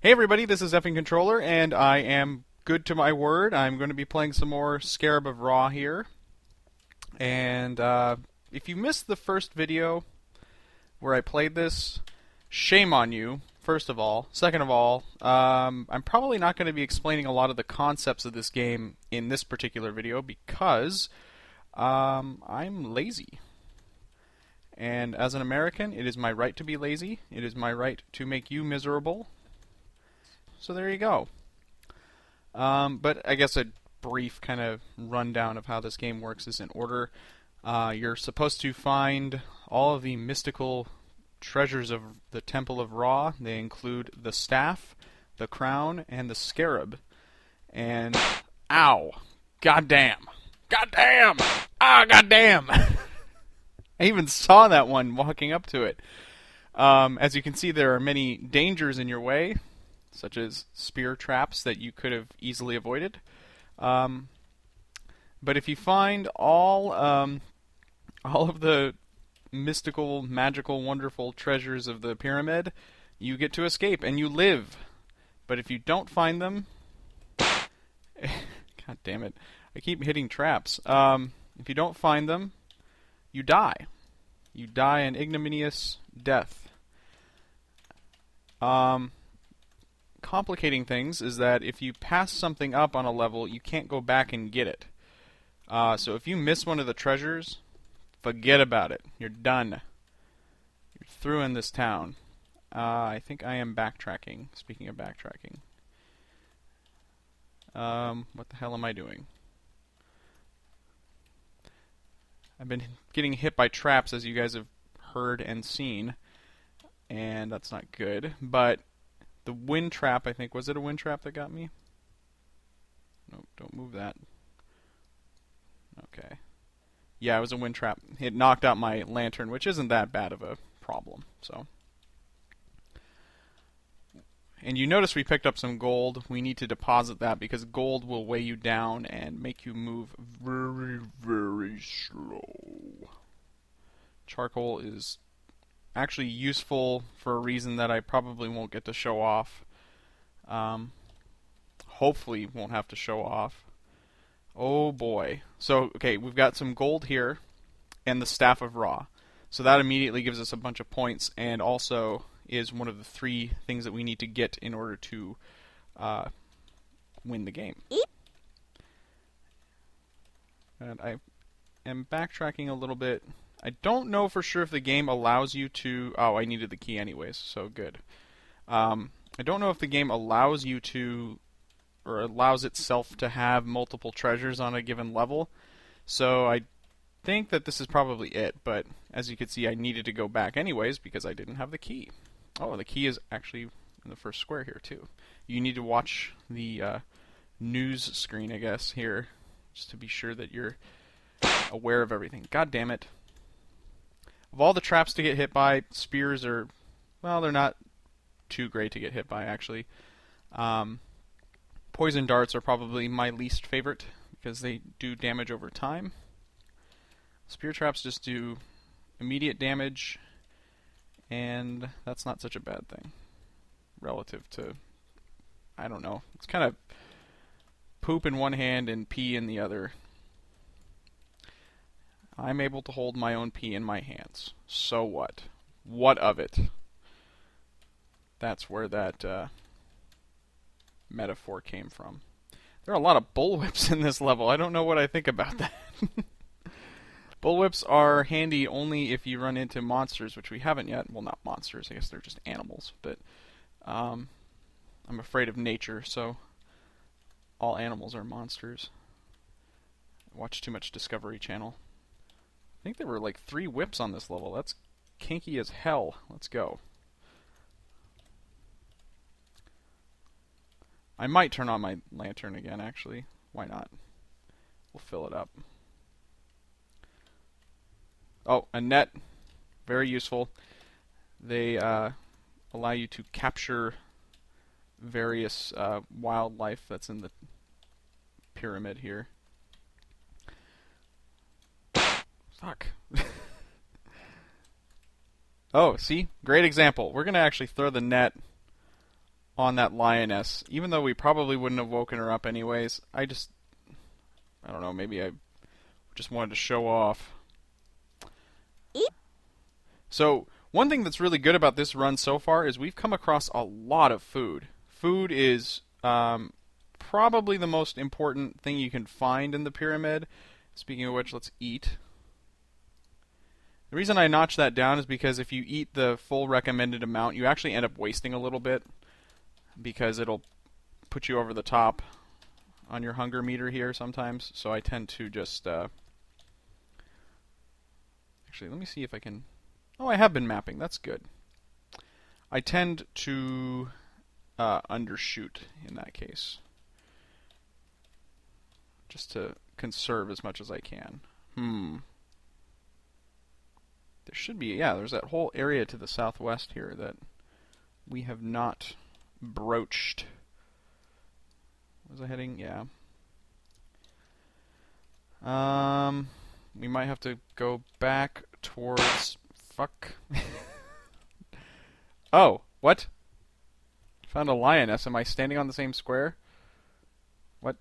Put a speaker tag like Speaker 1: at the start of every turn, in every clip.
Speaker 1: Hey everybody, this is Effing Controller, and I am good to my word. I'm going to be playing some more Scarab of Ra here. And if you missed the first video where I played this, shame on you, first of all. Second of all, I'm probably not going to be explaining a lot of the concepts of this game in this particular video because I'm lazy. And as an American, it is my right to be lazy. It is my right to make you miserable. So there you go. But I guess a brief kind of rundown of how this game works is in order. You're supposed to find all of the mystical treasures of the Temple of Ra. They include the staff, the crown, and the scarab. And ow! Goddamn! Goddamn! Ah, goddamn! I even saw that one walking up to it. As you can see, there are many dangers in your way, such as spear traps that you could have easily avoided. But if you find all of the mystical, magical, wonderful treasures of the pyramid, you get to escape and you live. But if you don't find them, God damn it, I keep hitting traps. If you don't find them, you die. You die an ignominious death. Complicating things is that if you pass something up on a level, you can't go back and get it. So if you miss one of the treasures, forget about it. You're done. You're through in this town. I think I am backtracking. Speaking of backtracking. What the hell am I doing? I've been getting hit by traps, as you guys have heard and seen, and that's not good. But the wind trap, I think, was it a wind trap that got me? Nope, don't move that. Okay. Yeah, it was a wind trap. It knocked out my lantern, which isn't that bad of a problem. So, and you notice we picked up some gold. We need to deposit that because gold will weigh you down and make you move very, very slow. Charcoal is actually useful for a reason that I probably won't get to show off. Hopefully won't have to show off. Oh boy. So, okay, we've got some gold here and the Staff of Ra. So that immediately gives us a bunch of points and also is one of the 3 things that we need to get in order to win the game. And I am backtracking a little bit. I don't know for sure if the game allows you to... Oh, I needed the key anyways, so good. I don't know if the game allows you to, or allows itself to have multiple treasures on a given level. So I think that this is probably it, but as you can see, I needed to go back anyways because I didn't have the key. Oh, the key is actually in the first square here, too. You need to watch the news screen, I guess, here, just to be sure that you're aware of everything. God damn it. Of all the traps to get hit by, spears are, well, they're not too great to get hit by, actually. Poison darts are probably my least favorite because they do damage over time. Spear traps just do immediate damage, and that's not such a bad thing relative to, I don't know, it's kind of poop in one hand and pee in the other. I'm able to hold my own pee in my hands. So what? What of it? That's where that metaphor came from. There are a lot of bullwhips in this level. I don't know what I think about that. Bullwhips are handy only if you run into monsters, which we haven't yet. Well, not monsters. I guess they're just animals. But I'm afraid of nature, so all animals are monsters. I watch too much Discovery Channel. I think there were like 3 whips on this level. That's kinky as hell. Let's go. I might turn on my lantern again, actually. Why not? We'll fill it up. Oh, a net. Very useful. They allow you to capture various wildlife that's in the pyramid here. Fuck. Oh, see? Great example. We're going to actually throw the net on that lioness, even though we probably wouldn't have woken her up anyways. I don't know, maybe I just wanted to show off. So, one thing that's really good about this run so far is we've come across a lot of food. Food is probably the most important thing you can find in the pyramid. Speaking of which, let's eat. The reason I notch that down is because if you eat the full recommended amount, you actually end up wasting a little bit because it'll put you over the top on your hunger meter here sometimes. So I tend to just... Actually, let me see if I can... Oh, I have been mapping. That's good. I tend to undershoot in that case. Just to conserve as much as I can. There should be, yeah, there's that whole area to the southwest here that we have not broached. Was I heading? Yeah. We might have to go back towards... Fuck. Oh, what? Found a lioness. Am I standing on the same square? What?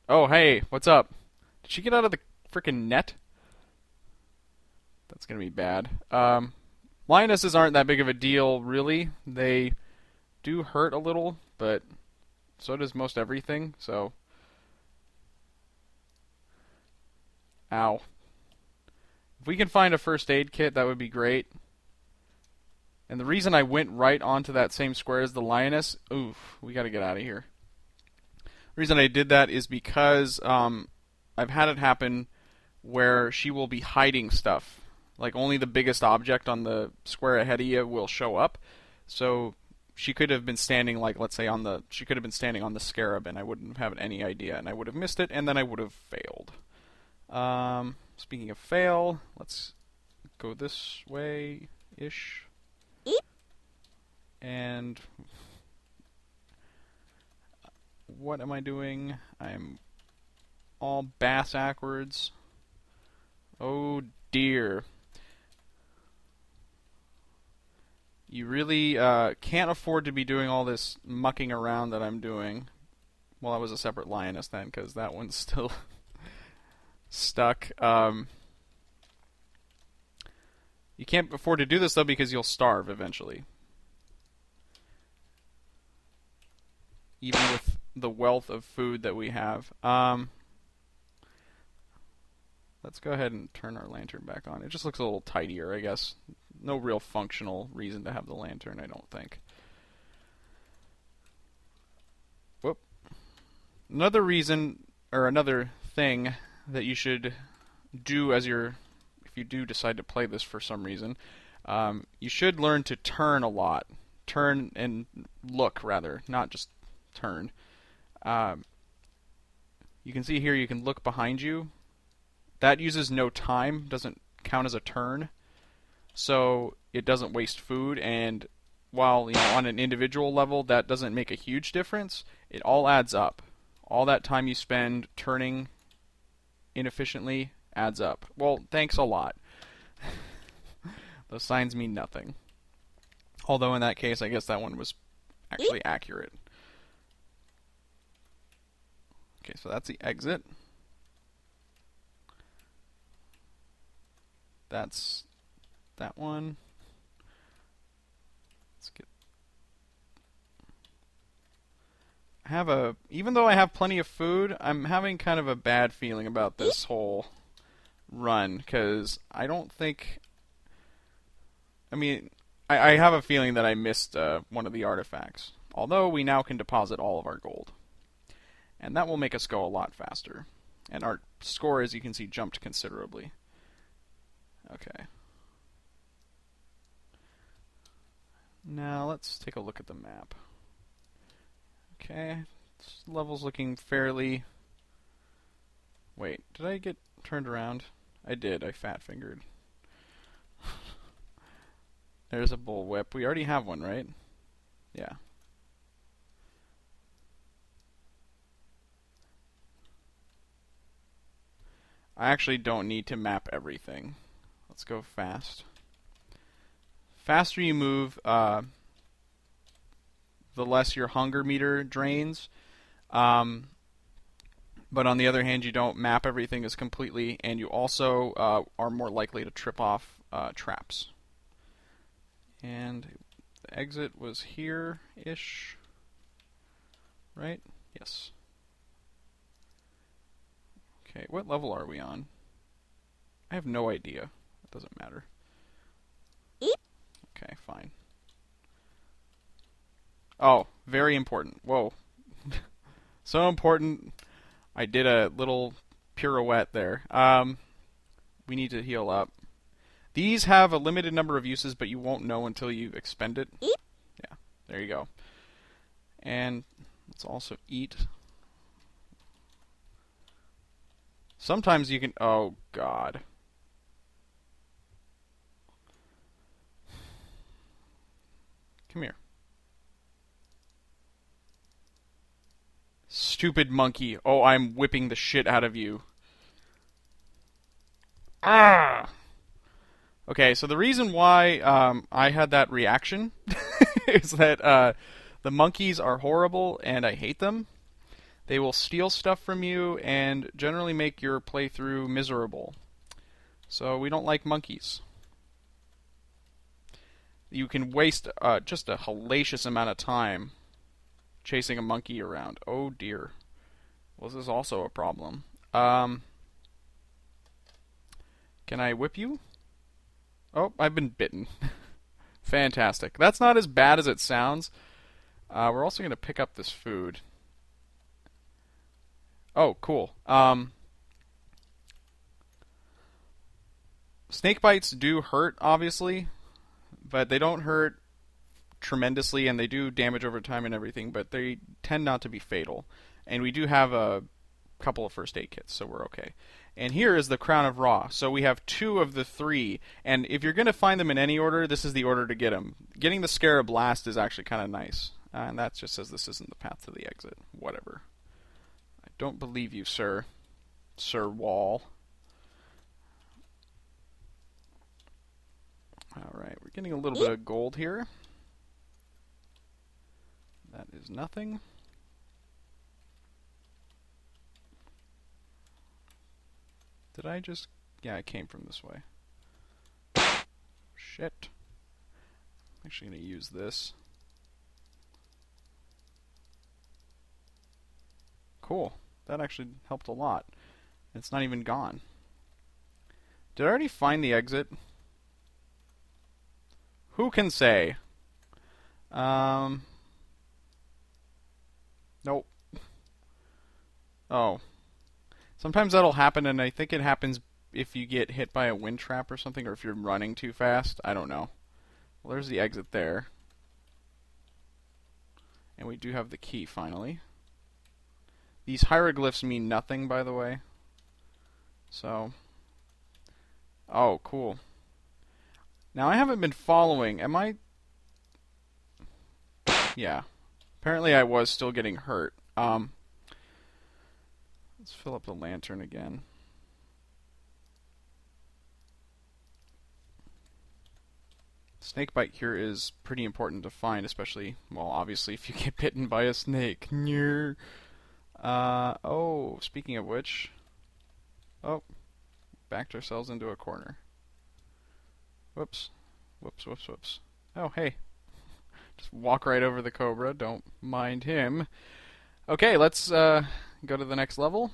Speaker 1: Oh, hey, what's up? Did she get out of the frickin' net? That's gonna be bad. Lionesses aren't that big of a deal, really. They do hurt a little, but so does most everything, so... Ow. If we can find a first aid kit, that would be great. And the reason I went right onto that same square as the lioness... Oof, we gotta get out of here. The reason I did that is because I've had it happen where she will be hiding stuff. Like, only the biggest object on the square ahead of you will show up. So she could have been standing, like, let's say, she could have been standing on the Scarab, and I wouldn't have any idea, and I would have missed it, and then I would have failed. Speaking of fail, let's go this way-ish. And what am I doing? I'm all bass-ackwards. Oh, dear. You really can't afford to be doing all this mucking around that I'm doing. Well, that was a separate lioness then, because that one's still stuck. You can't afford to do this, though, because you'll starve eventually. Even with the wealth of food that we have. Let's go ahead and turn our lantern back on. It just looks a little tidier, I guess. No real functional reason to have the lantern, I don't think. Whoop. Another reason, or another thing that you should do if you do decide to play this for some reason, you should learn to turn a lot. Turn and look, rather, not just turn. You can see here you can look behind you. That uses no time, doesn't count as a turn, so it doesn't waste food, and while on an individual level that doesn't make a huge difference, it all adds up. All that time you spend turning inefficiently adds up. Well, thanks a lot. Those signs mean nothing. Although in that case, I guess that one was actually accurate. Okay, so that's the exit. That's that one. Let's get... even though I have plenty of food, I'm having kind of a bad feeling about this whole run, because I don't think... I mean, I have a feeling that I missed one of the artifacts. Although we now can deposit all of our gold. And that will make us go a lot faster. And our score, as you can see, jumped considerably. Okay. Now let's take a look at the map. Okay, this level's looking fairly... Wait, did I get turned around? I did, I fat-fingered. There's a bullwhip. We already have one, right? Yeah. I actually don't need to map everything. Let's go fast. Faster you move, the less your hunger meter drains. But on the other hand, you don't map everything as completely, and you also are more likely to trip off traps. And the exit was here-ish, right? Yes. Okay, what level are we on? I have no idea. It doesn't matter. Okay, fine. Oh, very important. Whoa. So important. I did a little pirouette there. We need to heal up. These have a limited number of uses, but you won't know until you expend it. Yeah, there you go. And let's also eat. Sometimes you can... Oh, God. Come here. Stupid monkey. Oh, I'm whipping the shit out of you. Ah! Okay, so the reason why I had that reaction is that the monkeys are horrible and I hate them. They will steal stuff from you and generally make your playthrough miserable. So we don't like monkeys. You can waste just a hellacious amount of time chasing a monkey around. Oh dear. Well, this is also a problem. Can I whip you? Oh, I've been bitten. Fantastic. That's not as bad as it sounds. We're also going to pick up this food. Oh, cool. Snake bites do hurt, obviously, but they don't hurt tremendously, and they do damage over time and everything, but they tend not to be fatal. And we do have a couple of first aid kits, so we're okay. And here is the Crown of Ra. So we have 2 of the 3, and if you're going to find them in any order, this is the order to get them. Getting the Scarab last is actually kind of nice. And that just says this isn't the path to the exit. Whatever. I don't believe you, sir. Sir Wall. Alright, we're getting a little bit of gold here. That is nothing. Did I just... Yeah, I came from this way. Shit. I'm actually going to use this. Cool. That actually helped a lot. It's not even gone. Did I already find the exit? Who can say? Nope. Oh. Sometimes that'll happen, and I think it happens if you get hit by a wind trap or something, or if you're running too fast. I don't know. Well, there's the exit there. And we do have the key, finally. These hieroglyphs mean nothing, by the way. So... Oh, cool. Now, I haven't been following. Am I... Yeah. Apparently I was still getting hurt. Let's fill up the lantern again. Snakebite here is pretty important to find, especially, well, obviously, if you get bitten by a snake. Oh, speaking of which... Oh, backed ourselves into a corner. Whoops. Whoops, whoops, whoops. Oh, hey. Just walk right over the cobra. Don't mind him. Okay, let's go to the next level.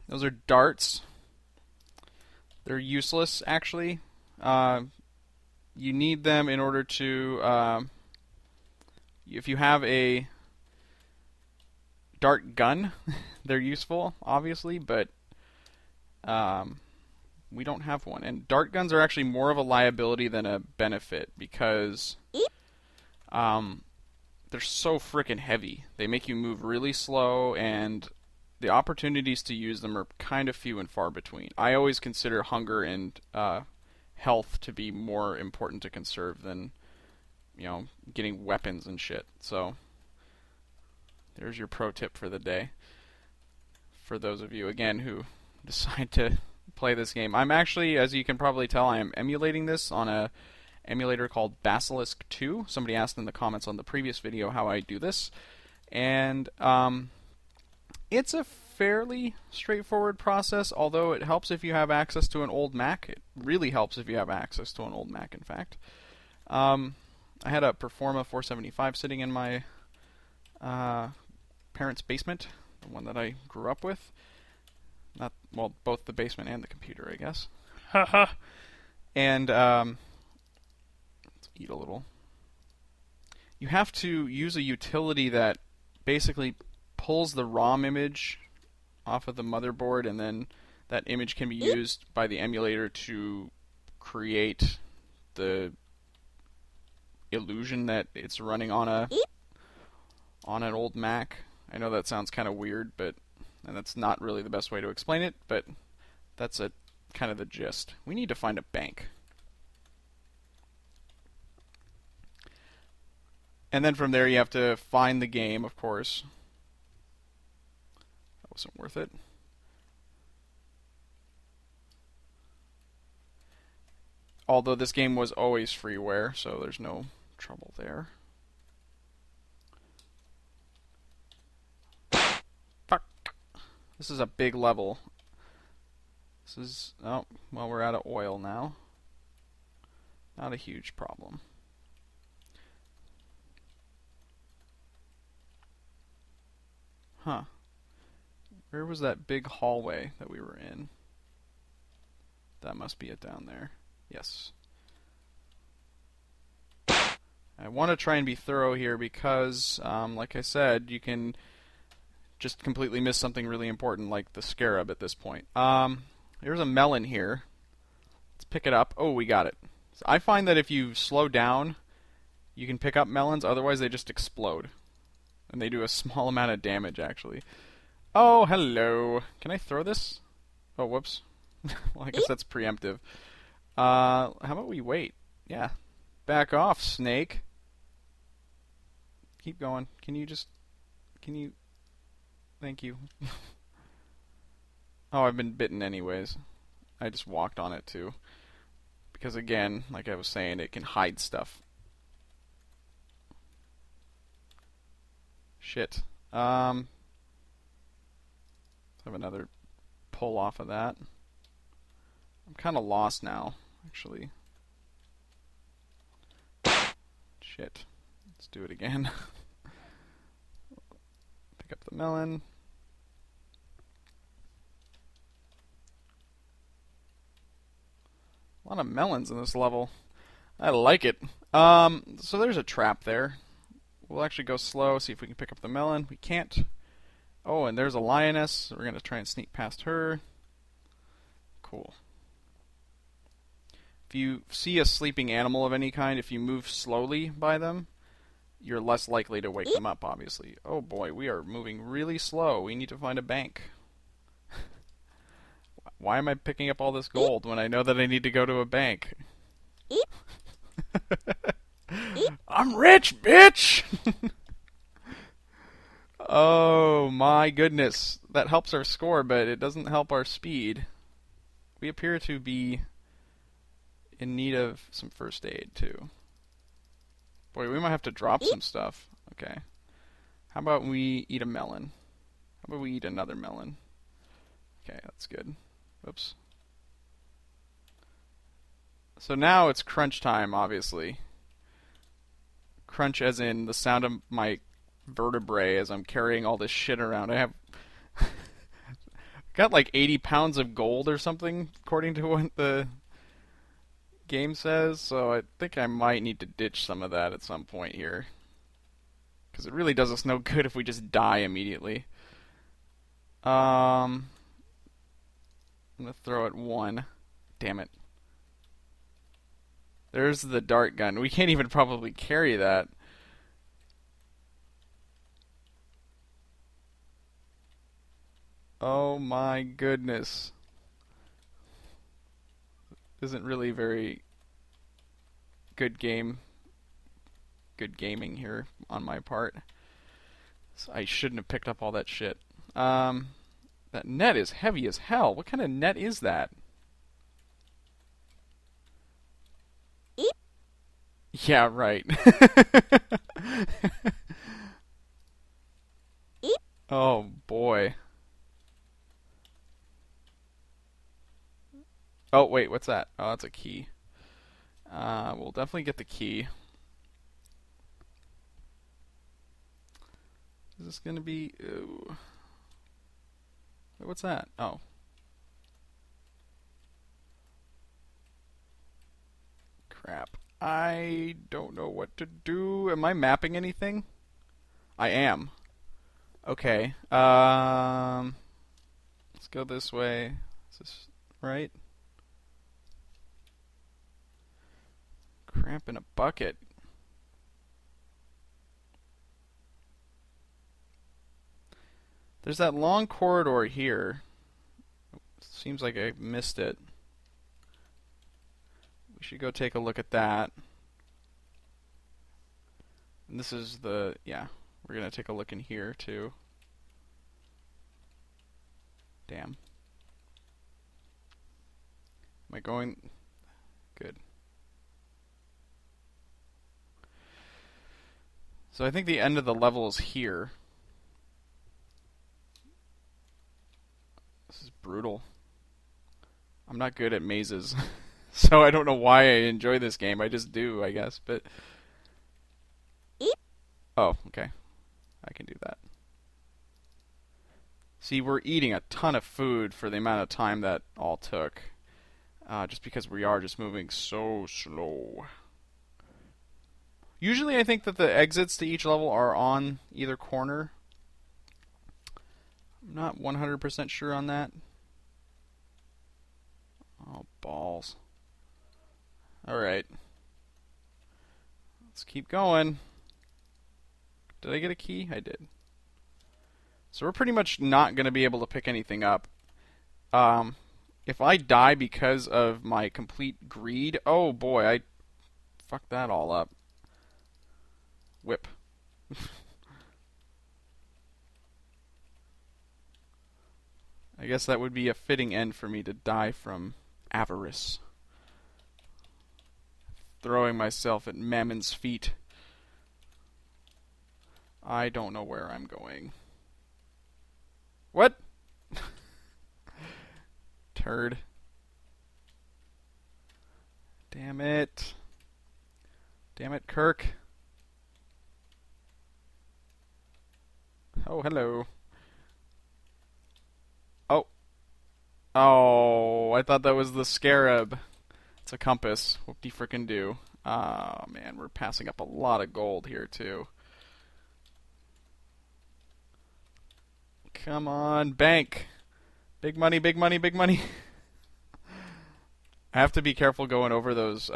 Speaker 1: Those are darts. They're useless, actually. You need them in order to... if you have a dart gun, they're useful, obviously, but we don't have one. And dart guns are actually more of a liability than a benefit because they're so frickin' heavy. They make you move really slow, and the opportunities to use them are kind of few and far between. I always consider hunger and health to be more important to conserve than, you know, getting weapons and shit. So there's your pro tip for the day. For those of you, again, who decide to play this game. I'm actually, as you can probably tell, I am emulating this on a emulator called Basilisk 2. Somebody asked in the comments on the previous video how I do this. And it's a fairly straightforward process, although it helps if you have access to an old Mac. It really helps if you have access to an old Mac, in fact. I had a Performa 475 sitting in my parents' basement, the one that I grew up with. Not, well, both the basement and the computer, I guess. Haha. And let's eat a little. You have to use a utility that basically pulls the ROM image off of the motherboard, and then that image can be used by the emulator to create the illusion that it's running on an old Mac. I know that sounds kind of weird, and that's not really the best way to explain it, but that's kind of the gist. We need to find a bank. And then from there you have to find the game, of course. That wasn't worth it. Although this game was always freeware, so there's no trouble there. Fuck. This is a big level. This is... oh, well, we're out of oil now. Not a huge problem. Huh. Where was that big hallway that we were in? That must be it down there. Yes. I want to try and be thorough here because, like I said, you can just completely miss something really important like the Scarab at this point. There's a melon here. Let's pick it up. Oh, we got it. So I find that if you slow down, you can pick up melons, otherwise they just explode. And they do a small amount of damage, actually. Oh, hello. Can I throw this? Oh, whoops. Well, I guess that's preemptive. How about we wait? Yeah. Back off, snake. Keep going. Can you... Thank you. Oh, I've been bitten anyways. I just walked on it, too. Because, again, like I was saying, it can hide stuff. Shit. Let's have another pull off of that. I'm kind of lost now, actually. Shit. Let's do it again. Pick up the melon. A lot of melons in this level. I like it. So there's a trap there. We'll actually go slow, see if we can pick up the melon. We can't. Oh, and there's a lioness. So we're going to try and sneak past her. Cool. If you see a sleeping animal of any kind, if you move slowly by them, you're less likely to wake them up, obviously. Oh boy, we are moving really slow. We need to find a bank. Why am I picking up all this gold when I know that I need to go to a bank? I'm rich, bitch! Oh my goodness. That helps our score, but it doesn't help our speed. We appear to be in need of some first aid, too. Boy, we might have to drop some stuff. Okay. How about we eat a melon? How about we eat another melon? Okay, that's good. Oops. So now it's crunch time, obviously. Crunch as in the sound of my vertebrae as I'm carrying all this shit around. I have got like 80 pounds of gold or something, according to what the game says, so I think I might need to ditch some of that at some point here. Because it really does us no good if we just die immediately. I'm gonna throw at one. Damn it. There's the dart gun. We can't even probably carry that. Oh my goodness. Isn't really very good gaming here on my part. So I shouldn't have picked up all that shit. That net is heavy as hell. What kind of net is that? Yeah, right. Oh boy. Oh wait, what's that? Oh, that's a key. We'll definitely get the key. Is this gonna be? Ooh. Wait, what's that? Oh, crap. I don't know what to do. Am I mapping anything? I am. Okay. Let's go this way. Is this right? Cramp in a bucket. There's that long corridor here. Seems like I missed it. We should go take a look at that. And this is the, yeah, we're going to take a look in here too. Damn. Am I going? Good. So I think the end of the level is here. This is brutal. I'm not good at mazes. So I don't know why I enjoy this game. I just do, I guess. But oh, okay. I can do that. See, we're eating a ton of food for the amount of time that all took. Just because we are just moving so slow. Usually I think that the exits to each level are on either corner. I'm not 100% sure on that. Oh, balls. Alright. Let's keep going. Did I get a key? I did. So we're pretty much not going to be able to pick anything up. If I die because of my complete greed, oh boy, I fucked that all up. Whip. I guess that would be a fitting end for me to die from avarice. Throwing myself at Mammon's feet. I don't know where I'm going. What? Turd. Damn it. Damn it, Kirk. Oh, hello. Oh. Oh, I thought that was the Scarab. It's a compass. Whoop-de-frickin-do. Oh, man, we're passing up a lot of gold here, too. Come on, bank. Big money, big money, big money. I have to be careful going over those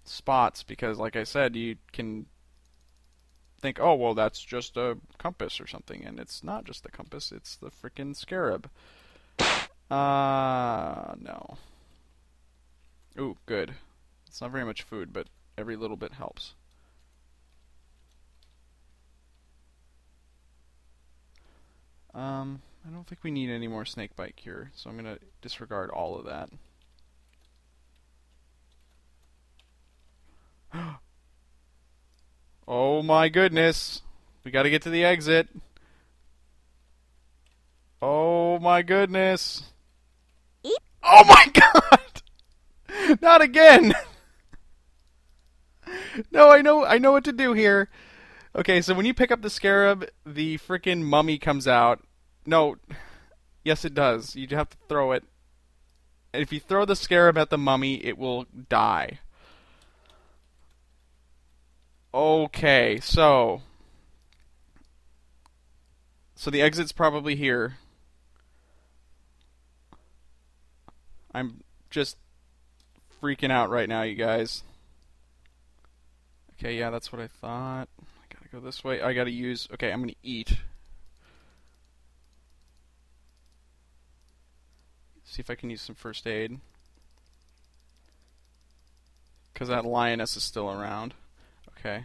Speaker 1: spots because, like I said, you can think, oh, well, that's just a compass or something, and it's not just the compass, it's the frickin' Scarab. No. Ooh, good. It's not very much food, but every little bit helps. I don't think we need any more snakebite cure, so I'm gonna disregard all of that. Oh my goodness! We gotta get to the exit. Oh my goodness! Oh my god! Not again! No, I know what to do here. Okay, so when you pick up the Scarab, the frickin' mummy comes out. No, yes it does. You have to throw it. And if you throw the Scarab at the mummy, it will die. Okay, so the exit's probably here. I'm just freaking out right now, you guys. Okay, yeah, that's what I thought. I gotta go this way. I gotta use... Okay, I'm gonna eat. See if I can use some first aid. Because that lioness is still around. Okay.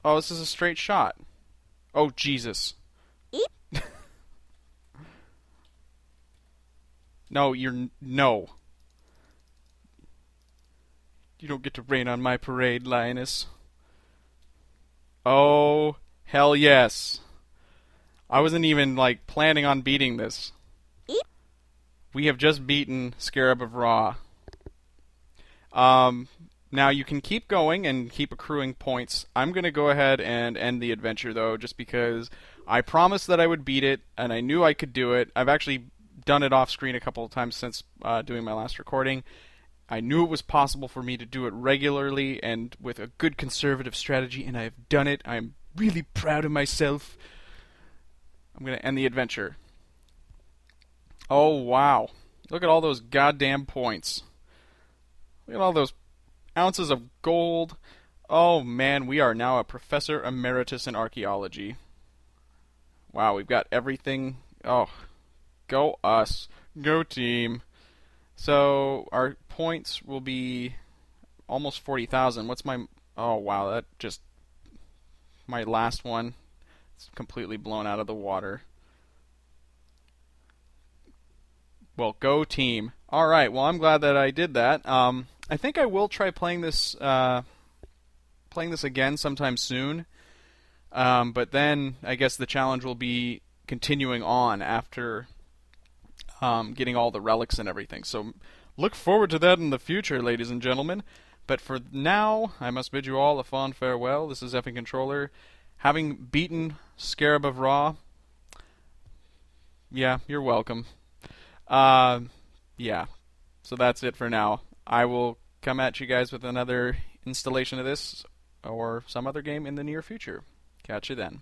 Speaker 1: Oh, this is a straight shot. Oh, Jesus. No, no. You don't get to rain on my parade, Lioness. Oh, hell yes. I wasn't even, like, planning on beating this. We have just beaten Scarab of Ra. Now you can keep going and keep accruing points. I'm going to go ahead and end the adventure, though, just because I promised that I would beat it, and I knew I could do it. I've actually done it off screen a couple of times since doing my last recording. I knew it was possible for me to do it regularly and with a good conservative strategy, and I have done it. I'm really proud of myself. I'm going to end the adventure. Oh, wow. Look at all those goddamn points. Look at all those ounces of gold. Oh, man, we are now a professor emeritus in archaeology. Wow, we've got everything. Oh, go us. Go team. So, our points will be almost 40,000. What's my... Oh, wow, that just... My last one. It's completely blown out of the water. Well, go team. Alright, well, I'm glad that I did that. I think I will try playing this again sometime soon. But then I guess the challenge will be continuing on after getting all the relics and everything. So look forward to that in the future, ladies and gentlemen. But for now, I must bid you all a fond farewell. This is Effing Controller. Having beaten Scarab of Ra, yeah, you're welcome. Yeah, so that's it for now. I will come at you guys with another installation of this or some other game in the near future. Catch you then.